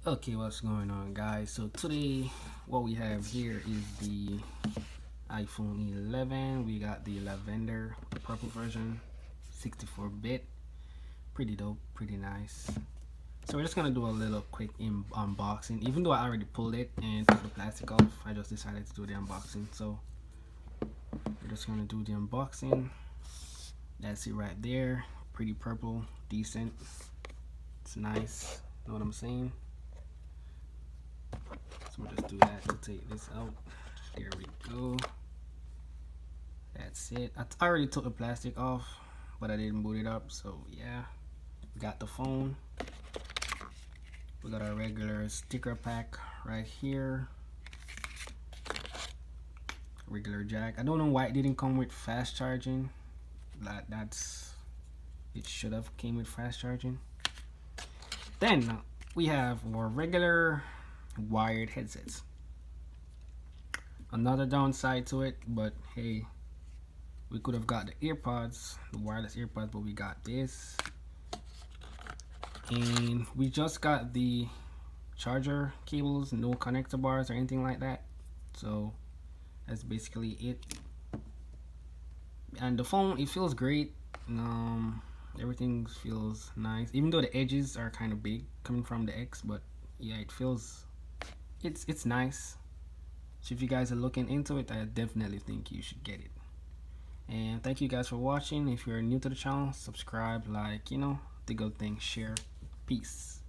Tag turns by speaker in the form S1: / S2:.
S1: Okay, what's going on, guys? So today what we have here is the iPhone 11. We got the lavender, the purple version, 64-bit. Pretty dope, pretty nice. So we're just gonna do a little quick unboxing. Even though I already pulled it and took the plastic off, I just decided to do the unboxing. So we're just gonna do the unboxing. That's it right there. Pretty purple, decent. It's nice. Know what I'm saying? So we'll just do that to take this out. There we go. That's it. I already took the plastic off, but I didn't boot it up. So yeah, we got the phone. We got our regular sticker pack right here. Regular jack. I don't know why it didn't come with fast charging. It should have came with fast charging. Then we have our regular wired headsets. Another downside to it, but hey, we could have got the earpods, the wireless earpods, but we got this. And we just got the charger cables, no connector bars or anything like that. So that's basically it. And the phone, it feels great. Everything feels nice, even though the edges are kind of big coming from the X, but yeah, it's nice. So if you guys are looking into it, I definitely think you should get it. And thank you guys for watching. If you're new to the channel, subscribe, like, the good thing, share. Peace.